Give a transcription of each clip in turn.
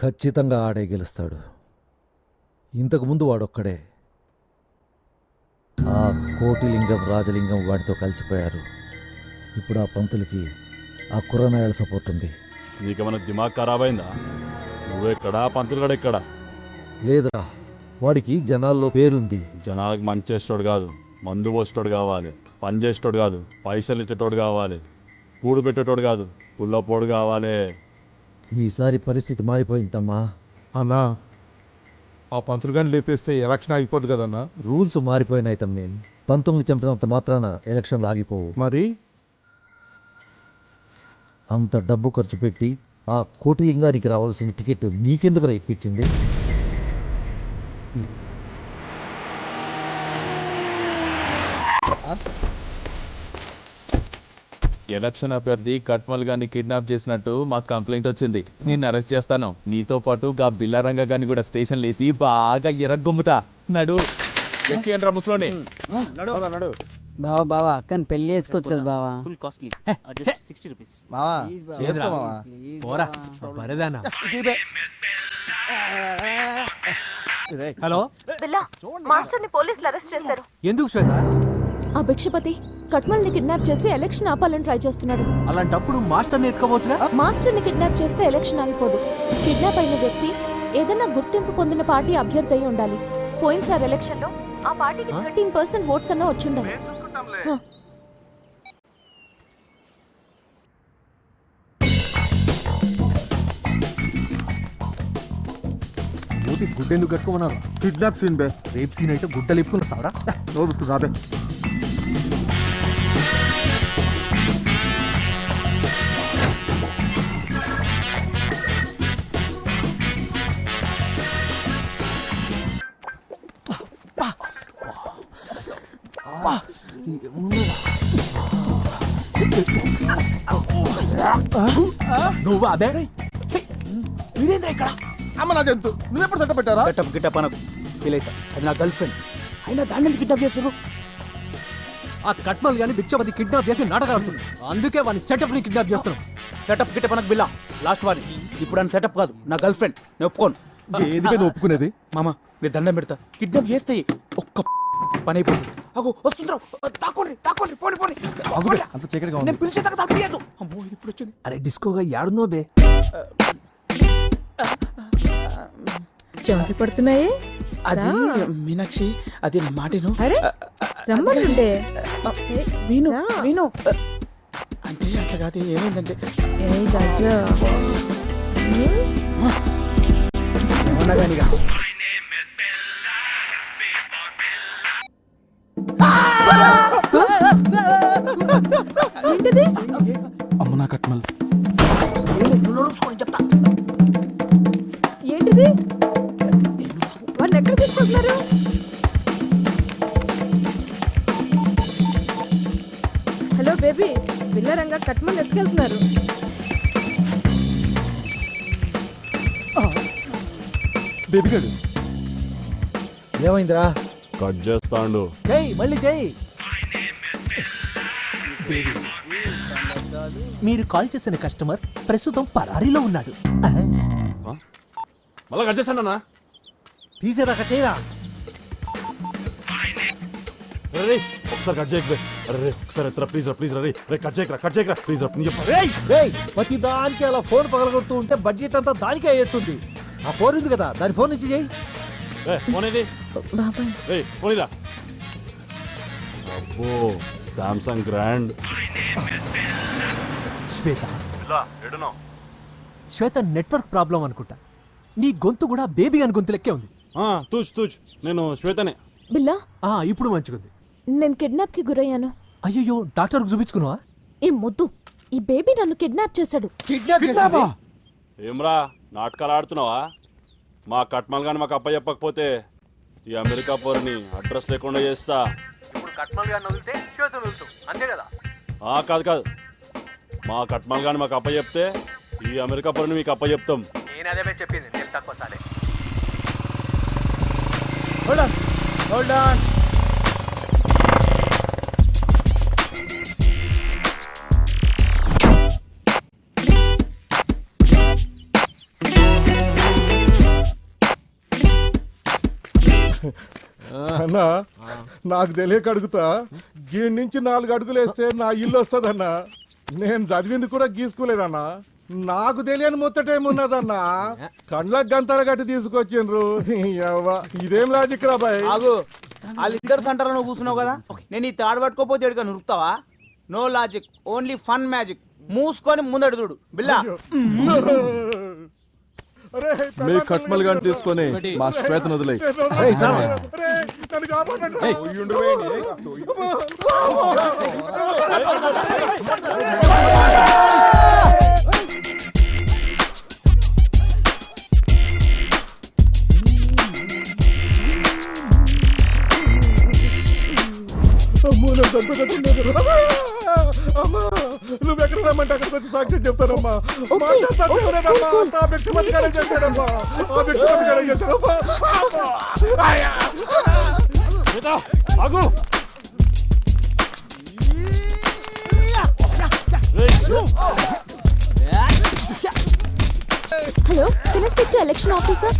ఖచ్చితంగా ఆడే గెలుస్తాడు. ఇంతకుముందు వాడొక్కడే. ఆ కోటిలింగం రాజలింగం వాడితో కలిసిపోయారు. ఇప్పుడు ఆ పంతులకి ఆ కుర్రనాయాల సపోర్ట్ ఉంది. నీకేమైనా దిమాగ్ ఖరాబ్ అయిందా? నువ్వెక్కడా పంతులు గడ ఎక్కడా? లేదురా, వాడికి జనాల్లో పేరుంది. జనాలకు మంచి చేసేటోడు కాదు, మందు పోసేటోడు కావాలి. పని చేసేటోడు కాదు, పైసలు ఇచ్చేటోడు కావాలి. కూడు పెట్టేటోడు కాదు, పుల్లపోడు కావాలి. ఈసారి పరిస్థితి మారిపోయిందమ్మా. అన్నా ఆ పంతులు గాని లేపేస్తే ఎలక్షన్ ఆగిపోద్ది కదన్నా. రూల్స్ మారిపోయినాయి తమ్నేని. 19 చంపినంత మాత్రాన ఎలక్షన్లు ఆగిపోవు. మరి అంత డబ్బు ఖర్చు పెట్టి ఆ కోటిలింగానికి రావాల్సిన టికెట్ నీకెందుకు ఇప్పించింది? ఎలక్షన్ అభ్యర్థి కట్మల్ గాని కిడ్నాప్ చేసినట్టు మాకు కంప్లైంట్ వచ్చింది. నేను అరెస్ట్ చేస్తాను. నీతో పాటు గా బిల్లారంగ గాని కూడా స్టేషన్ లేసి బాగా ఎరగొమ్ముతా. నడు ఎక్కియండ్రా ముసలోని. నడు. బావా బావా అక్కని పెళ్లి చేసుకోవచ్చు కదా బావా. Full costly just 60 rupees. మావా చేసుకో మావా. పోరా బరదానా. హలో బిల్లా, మాస్టర్ని పోలీసులు అరెస్ట్ చేశారు. ఎందుకు శ్వేత? ఆ భిక్షపతి కట్మల్ని కిడ్నాప్ చేసి ఎలక్షన్ ఆపాలని ట్రై చేస్తున్నాడు. అలాంటప్పుడు మాస్టర్ని ఎత్తుకోవచ్చుగా. మాస్టర్ని కిడ్నాప్ చేస్తే ఎలక్షన్ ఆగిపోదు. కిడ్నాప్ అయిన వ్యక్తి ఏదైనా గుర్తింపు పొందిన పార్టీ అభ్యర్థి అయి ఉండాలి. పోయినసారి ఎలక్షన్ లో ఆ పార్టీకి 13% ఓట్స్ అన్న వచ్చుండాలి. మూతి గుడ్డెందుకు కట్టుకోమన్నారు? కిడ్నాప్ సీన్ బే. రేపు సీన్ అయితే గుడ్డలు ఇప్పుకున్నారా? నోరు రాబే. నువ్వు అదే మీరేంద్ర ఇక్కడ? అమ్మ నా జంతు, నువ్వెప్పుడు సెటప్ పెట్టారా? గెటప్ గిటప్ అనకు, ఫీల్ అవుతా. అది నా గర్ల్ ఫ్రెండ్. అయినా దాన్ని ఎందుకు కిడ్నాప్ చేస్తారు? ఆ కట్మల్ గాని భిక్షపతి కిడ్నాప్ చేసి నాటకాలు ఆడుతుంది. అందుకే వాని సెటప్ ని కిడ్నాప్ చేస్తున్నాం. సెటప్ గిటప్ అనకు బిల్లా. లాస్ట్ వారి ఇప్పుడు అని సెటప్ కాదు, నా గర్ల్ ఫ్రెండ్. నేను ఒప్పుకోను. ఎందుకని ఒప్పుకునేది? మామ మీరు దండం పెడతా. కిడ్నాప్ చేస్తే ఒక్క పని అయిపోతుంది. అగో వస్తుండ్రు, తాకోండి పోని. అంత చీకటిగా నేను పిలిచే దాకా తప్పలేదు. అమ్మో ఇది ఇప్పుడు వచ్చింది. అరే డిస్కోగా యాడునో బే. చెమటలు పడుతున్నాయే. అది మీనాక్షి, అది నా మాటను. అరే రమ్మంటుండే. విను అంటే అట్లా కాదు. ఏమైందంటే అవునగానిగా ఏంటిది? అమ్మ నా కట్మల్. చెప్తా. ఏంటిది? వాడిని ఎక్కడ తీసుకుంటున్నారు? Hello baby, Billaranga కట్మల్ ఎత్తుకెళ్తున్నారు. బేబీ గడు ఏమైందిరా? కట్ చేస్తాండు. చెయ్యి మళ్ళీ చెయ్యి. మీరు కాల్ చేసిన కస్టమర్ ప్రస్తుతం పరారీలో ఉన్నాడు. మళ్ళా కట్ చేస్తాడన్నా. తీసేదాకా చేయరా. రే ఒకసారి కట్ చేయకపోయి. అరే ఒకసారి ఎత్తరా ప్లీజ్ రే కట్ చేయకరా ప్లీజ్ ప్రతి దానికి అలా ఫోన్ పగలగొడుతూ ఉంటే బడ్జెట్ అంతా దానికే అయ్యేట్టుంది. ఆ ఫోన్ ఉంది కదా, దాని ఫోన్ నుంచి చేయి. ఫోన్ ఏది? రే ఫోన్ ఇరా. అబ్బో సామ్సంగ్ గ్రాండ్. శ్వేత నెట్వర్క్ ప్రాబ్లం అనుకుంటా. నీ గొంతు కూడా బేబీ అని గొంతు లెక్కే ఉంది. తూచ్ నేను శ్వేతనే. బిల్లా, ఇప్పుడు మంచిగుంది. నేను కిడ్నాప్ కి గురయ్యాను. అయ్యో డాక్టర్కి చూపించుకున్నావా? ఈ ముద్దు, ఈ బేబీ నన్ను కిడ్నాప్ చేశాడు. కిడ్నాప్? ఏమ్రా నాటకాలు ఆడుతున్నావా? మా కట్మల్ గాని మాకు అప్ప చెప్పకపోతే ఈ అమెరికా పోరుని అడ్రస్ లేకుండా చేస్తా. ఇప్పుడు కట్మల్ గాని వదిలితే శ్వేత వదులుతాం, అంతే కదా? కాదు. మా కట్మల్ గాని మాకు అప్ప చెప్తే ఈ అమెరికా పోరుని మీకు అప్ప చెప్తాం. నేను అదే చెప్పింది. నేను తక్కువ సాలే. Hold on. అన్నా నాకు తెలియక అడుగుతా గీడి నుంచి 4 అడుగులు వేస్తే నా ఇల్లు వస్తుందన్నా. నేను చదివింది కూడా గీసుకోలేదన్నా. నాకు తెలియని ముచ్చటేమున్నదన్నా. కండ్లకు గంతలు గట్టి తీసుకొచ్చిండ్రు. యవ్వ, ఇదేం లాజిక్ రా బాయ్. ఆగు, వాళ్ళిద్దరు సెంటర్లో నువ్వు కూర్చున్నావు కదా, నేను ఈ తాడు పట్టుకోపోతే ఎడుగా నురుకుతావా? No logic, only fun magic. మూసుకొని ముందడు చూడు బిల్లా. మీ కట్మల్ గాని తీసుకొని మా శ్వేతను వదిలేయ్. నన్ను కాపాడండి. అమ్మో, నన్ను చంపేటట్టున్నారు. అమ్మా, నువ్వు ఎక్కడ రమ్మంటే అక్కడికి వచ్చి సాక్ష్యం చెప్తానమ్మా. ఆ భిక్షపతిగానే చేశాడమ్మా. ఆ భిక్షపతిగానే చేశాడమ్మా. ఆగు. Hello, can I speak to election officer?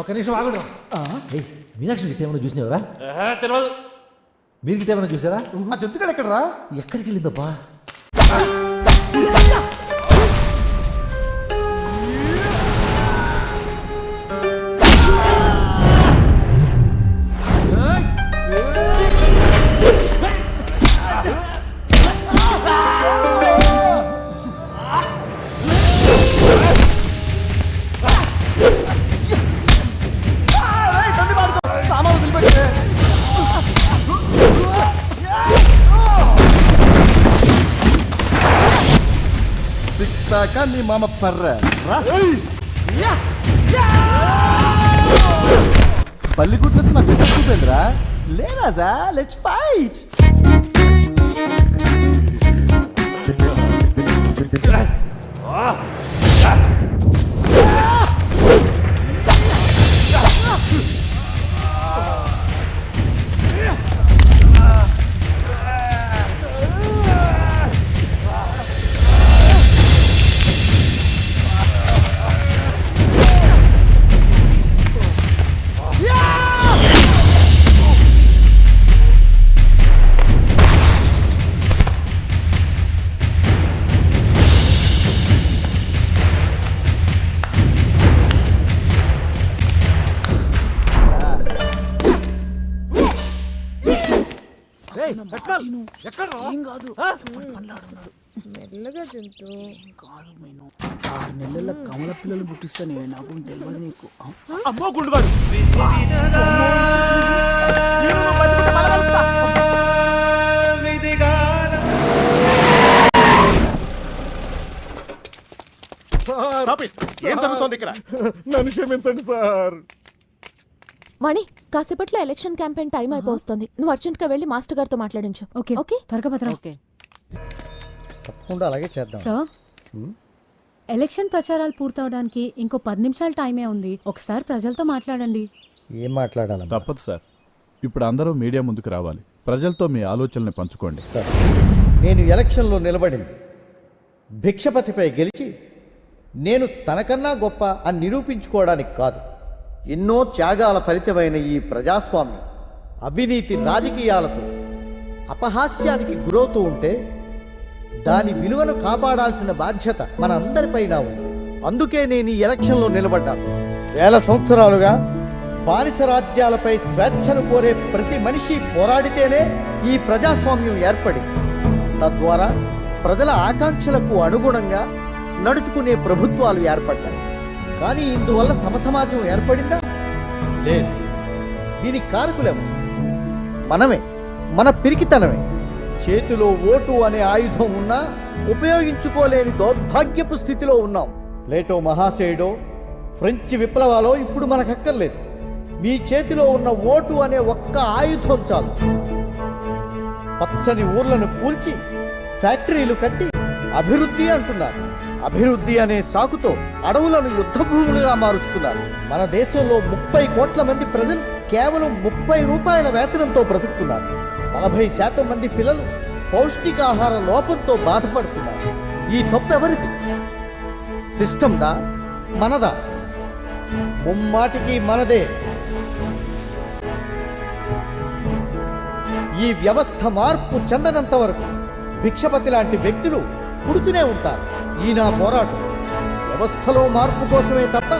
ఒక నిమిషం ఆగడు. మీనాక్షి గిట్ట ఏమైనా చూసినావరా? తెలియదు. మీరు గిట్ట ఏమైనా చూసారా? ఆ జంతుగాడు ఎక్కడరా? ఎక్కడికి వెళ్ళిందబ్బా? నీ మామ పర్ర బల్లి కుట్లేసుకు నాకు చూపేంద్రా. లేరాజా, లెట్స్ ఫైట్. మెల్లగా జంతు కాదు. నేను 6 నెలల కమల పిల్లలు పుట్టిస్తానే, నాకు తెలియదు నీకు. అమ్మో గుండుగాడు. ఏం జరుగుతోంది ఇక్కడ? నన్ను క్షమించండి సార్. మణి, కాసేపట్లో ఎలక్షన్ క్యాంపెయిన్ టైం అయిపోతుంది. నువ్వు అర్జెంట్ గా వెళ్ళి మాస్టర్ గారితో మాట్లాడించు. ఓకే ఓకే, త్వరగా భద్ర. ఓకే తప్పకుండా అలాగే చేద్దాం. సార్, ఎలక్షన్ ప్రచారాలు పూర్తవడానికి ఇంకో 10 నిమిషాల టైమే ఉంది. ఒకసారి ప్రజలతో మాట్లాడండి. ఏం మాట్లాడాలి? తప్పదు సార్. ఇప్పుడు అందరూ మీడియా ముందుకు రావాలి. ప్రజలతో మీ ఆలోచనల్ని పంచుకోండి. సార్, నేను ఎలక్షన్లో నిలబడింది భిక్షపతిపై గెలిచి నేను తనకన్నా గొప్ప అని నిరూపించుకోవడానికి కాదు, ఎన్నో త్యాగాల ఫలితమైన ఈ ప్రజాస్వామ్యం అవినీతి రాజకీయాలతో అపహాస్యానికి గురవుతూ ఉంటే దాని విలువను కాపాడాల్సిన బాధ్యత మన అందరిపైన ఉంది. అందుకే నేను ఈ ఎలక్షన్లో నిలబడ్డాను. వేల సంవత్సరాలుగా బానిస రాజ్యాలపై స్వేచ్ఛను కోరే ప్రతి మనిషి పోరాడితేనే ఈ ప్రజాస్వామ్యం ఏర్పడింది. తద్వారా ప్రజల ఆకాంక్షలకు అనుగుణంగా నడుచుకునే ప్రభుత్వాలు ఏర్పడ్డాయి. కానీ ఇందువల్ల సమసమాజం ఏర్పడిందా? లేదు. దీనికి కారకులేము మనమే, మన పిరికితనమే. చేతిలో ఓటు అనే ఆయుధం ఉన్నా ఉపయోగించుకోలేని దౌర్భాగ్యపు స్థితిలో ఉన్నాం. ప్లేటో మహాశయుడో ఫ్రెంచ్ విప్లవాలో ఇప్పుడు మనకక్కర్లేదు. మీ చేతిలో ఉన్న ఓటు అనే ఒక్క ఆయుధం చాలు. పచ్చని ఊర్లను కూల్చి ఫ్యాక్టరీలు కట్టి అభివృద్ధి అంటున్నారు. అభివృద్ధి అనే సాకుతో అడవులను యుద్ధ భూములుగా మారుస్తున్నారు. మన దేశంలో 30 కోట్ల మంది ప్రజలు కేవలం 30 రూపాయల వేతనంతో బ్రతుకుతున్నారు. 40% మంది పిల్లలు పౌష్టికాహార లోపంతో బాధపడుతున్నారు. ఈ తప్పెవరిది? సిస్టమ్దా, మనదా? ముమ్మాటికి మనదే. ఈ వ్యవస్థ మార్పు చెందనంత వరకు భిక్షపతి లాంటి వ్యక్తులు పుడుతూనే ఉంటారు. ఈ నా పోరాటం వ్యవస్థలో మార్పు కోసమే తప్ప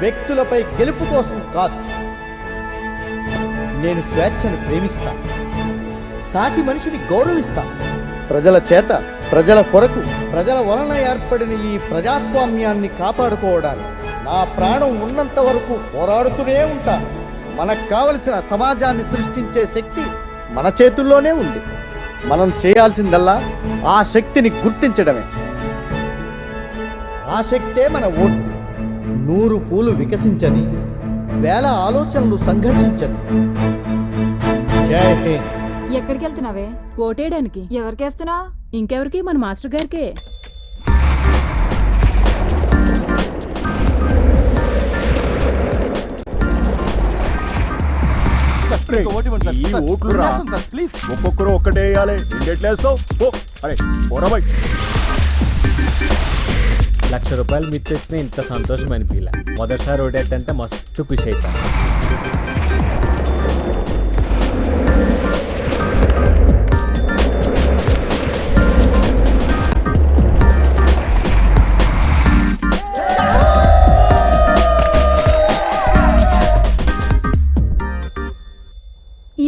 వ్యక్తులపై గెలుపు కోసం కాదు. నేను స్వేచ్ఛను ప్రేమిస్తాను, సాటి మనిషిని గౌరవిస్తాను. ప్రజల చేత, ప్రజల కొరకు, ప్రజల వలన ఏర్పడిన ఈ ప్రజాస్వామ్యాన్ని కాపాడుకోవడానికి నా ప్రాణం ఉన్నంత వరకు పోరాడుతూనే ఉంటాను. మనకు కావలసిన సమాజాన్ని సృష్టించే శక్తి మన చేతుల్లోనే ఉంది. మనం చేయాల్సిందల్లా ఆ శక్తిని గుర్తించడమే. ఆ శక్తే మన ఓటు. 100 పూలు వికసించని, 1000 ఆలోచనలు సంఘర్షించని. జై హింద్. ఎక్కడికి వెళ్తున్నావే? ఓటేయడానికి. ఎవరికేస్తున్నా? ఇంకెవరికి? మన మాస్టర్ గారికే. ఈ ఓట్లు రా, ఒక్కొక్కరు ఒక్కటే వేయాలి. ఎట్లేస్తావు? అరే పోరాబాయ్. 1,00,000 రూపాయలు మిత్తి వచ్చిన ఇంత సంతోషం అనిపించలే. మొదటిసారి ఓటేద్దంటే మస్తు ఖుషి అవుతాను.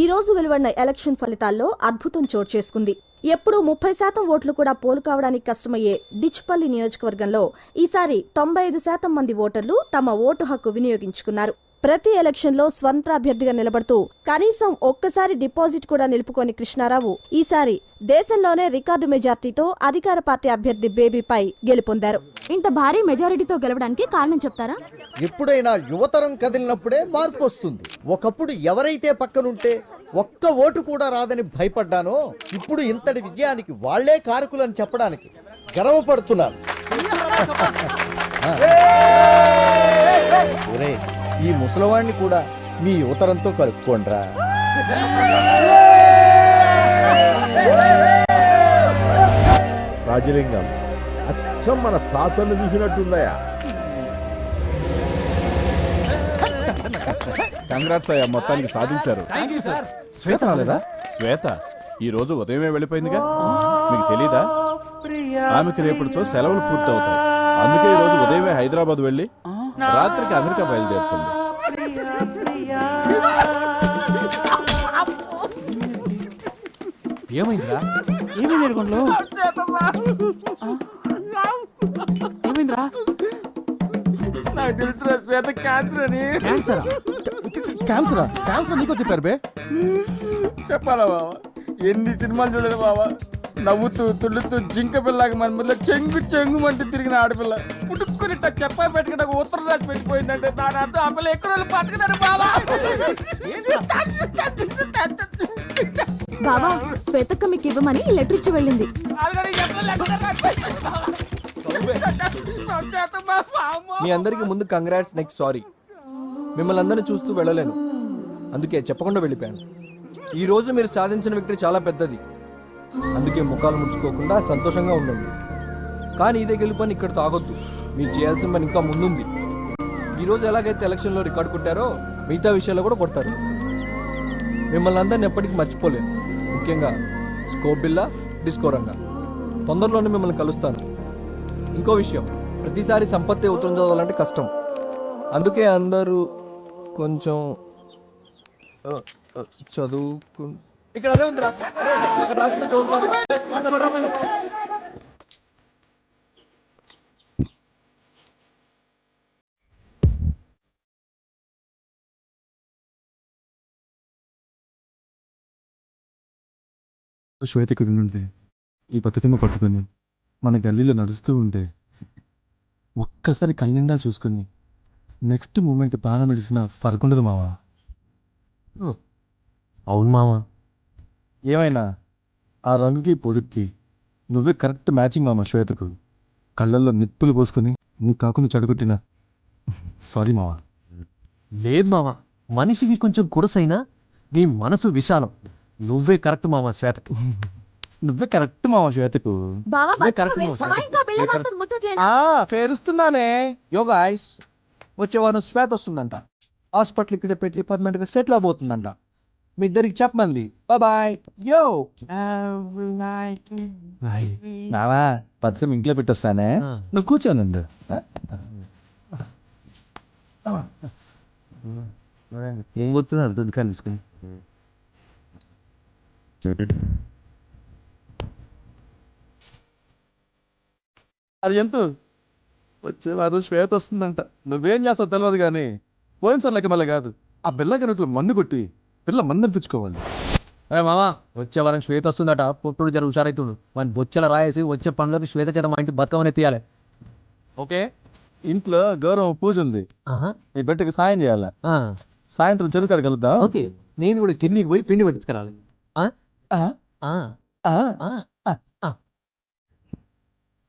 ఈ రోజు వెలువడిన ఎలక్షన్ ఫలితాల్లో అద్భుతం చోటు చేసుకుంది. ఎప్పుడూ 30% ఓట్లు కూడా పోలు కావడానికి కష్టమయ్యే డిచ్పల్లి నియోజకవర్గంలో ఈసారి 95% మంది ఓటర్లు తమ ఓటు హక్కు వినియోగించుకున్నారు. ప్రతి ఎలక్షన్లో స్వంత అభ్యర్థిగా నిలబడుతూ కనీసం ఒక్కసారి డిపాజిట్ కూడా నిలుపుకోని కృష్ణారావు ఈసారి దేశంలోనే రికార్డు మెజార్టీతో అధికార పార్టీ అభ్యర్థి బేబీపై గెలుపొందారు. ఇంత భారీ మెజారిటీతో గెలవడానికి కారణం చెప్తారా? ఎప్పుడైనా యువతరం కదిలినప్పుడే మార్పు వస్తుంది. ఒకప్పుడు ఎవరైతే పక్కనుంటే ఒక్క ఓటు కూడా రాదని భయపడ్డానో ఇప్పుడు ఇంతటి విజయానికి వాళ్లే కారకులని చెప్పడానికి గర్వపడుతున్నాను. ఒరే, ఈ ముసలివాణ్ణి కూడా మీ యువతరంతో కలుపుకోండ్రా. రాజలింగం అచ్చం మన తాతను చూసినట్టుందయా. కంగ్రాట్స్ అయ్యా, మొత్తానికి సాధించారు. శ్వేత రాలేదా? శ్వేత ఈ రోజు ఉదయమే వెళ్ళిపోయిందిగా. మీకు తెలీదా? ఆమెకి రేపటితో సెలవులు పూర్తవుతాయి. అందుకే ఈ రోజు ఉదయమే హైదరాబాద్ వెళ్ళి రాత్రికి అమెరికా బయలుదేరుతుంది. ఏమైందిరా? ఏమైందిరా? నాకు తెలుసురా శ్వేత క్యాన్సర్ అని. క్యాన్సరా? క్యాన్సరా? క్యాన్సర్ నీకు చెప్పారు బే? చెప్పాలా బావా? ఎన్ని సినిమాలు చూడలేదు బావా. నవ్వుతూ తుళ్ళుతూ జింక పిల్లగా మన ముందు చెంగు చెంగుమంటూ తిరిగిన ఆడపిల్ల పుట్టుకుని చెప్పా పెట్టుకుంటే ఉత్తరం రాసి పెట్టిపోయిందంటే దాని అర్థం ఆ పిల్ల ఎక్కువ రోజులు పట్టుకున్నాను బావా. బావా, శ్వేతక్క మీకు ఇవ్వమని లెటర్ ఇచ్చి వెళ్ళింది. మీ అందరికి ముందు కంగ్రాట్స్, నెక్స్ట్ సారీ. మిమ్మల్ని అందరినీ చూస్తూ వెళ్ళలేను, అందుకే చెప్పకుండా వెళ్ళిపోయాను. ఈ రోజు మీరు సాధించిన విక్టరీ చాలా పెద్దది, అందుకే ముఖాలు ముడుచుకోకుండా సంతోషంగా ఉండండి. కానీ ఇదే గెలుపని ఇక్కడితో ఆగొద్దు. మీరు చేయాల్సిన పని ఇంకా ముందుంది. ఈరోజు ఎలాగైతే ఎలక్షన్లో రికార్డు కొట్టారో మిగతా విషయాల్లో కూడా కొడతారు. మిమ్మల్ని అందరిని ఎప్పటికీ మర్చిపోలేను, ముఖ్యంగా స్కోప్ బిల్లా డిస్కో రంగా. తొందరలోనే మిమ్మల్ని కలుస్తాను. ఇంకో విషయం, ప్రతిసారి సంపత్తి ఉత్తరం చదవాలంటే కష్టం. అందుకే అందరూ కొంచెం చదువుకు ఇక్కడ అదే ఉందిరా. ఇక్కడ రాసిన చదువుకోవాలి. శ్వేతకు ఉంటే ఈ బతుకమ్మ పట్టుకొని మన గల్లీలో నడుస్తూ ఉంటే ఒక్కసారి కళ్ళిండా చూసుకొని నెక్స్ట్ మూమెంట్ బాగా నడిచిన ఫరక్ ఉండదు మావా. అవును మావా, ఏమైనా ఆ రంగుకి పొడుక్కి నువ్వే కరెక్ట్ మ్యాచింగ్ మామ. శ్వేతకు కళ్ళల్లో నిప్పులు పోసుకొని నువ్వు కాకుండా చెడగొట్టినా సారీ మావా. లేదు మామ, మనిషికి కొంచెం కురసైనా నీ మనసు విశాలం. నువ్వే కరెక్ట్ మామ శ్వేతకు. నువ్వే కరెక్ట్ మామ శ్వేతకు. పేరుస్తున్నానే. యో గాయ్స్, వచ్చే వారం శ్వేత వస్తుందంట. హాస్పిటల్ ఇక్కడ పెట్టి పర్మనెంట్గా సెటిల్ అవబోతుందంట. మీ ఇద్దరికి చెప్పమంది. బాయ్. యో నావా పత్రం ఇంట్లో పెట్టొస్తానే, నువ్వు కూర్చోనండి. ఏం పోతున్నారు దుకాణం తీసుకుని? అది ఎంత వచ్చేవారు శ్వేత వస్తుందంట. నువ్వేం చేస్తావు తెలియదు కానీ పోయినసారి లెక్క మళ్ళీ కాదు, ఆ బిల్లకి నువ్వు మందు కొట్టి పిల్ల మందు అనిపించుకోవాలి. మామా, వచ్చే వారం శ్వేత వస్తుందట. పుట్టుడు జర హుషారైతుడు. వాని బొచ్చెల రాయేసి వచ్చే పనులకు శ్వేత చేత మా ఇంటి బతుకమని తీయాలి. ఓకే, ఇంట్లో గౌరవం పూజ ఉంది, నీ బిడ్డకి సాయం చేయాలి. సాయంత్రం చెరువు కాడ కలుద్దాం. ఓకే, నేను కూడా కిందికి పోయి పిండి పట్టించుకురాలి.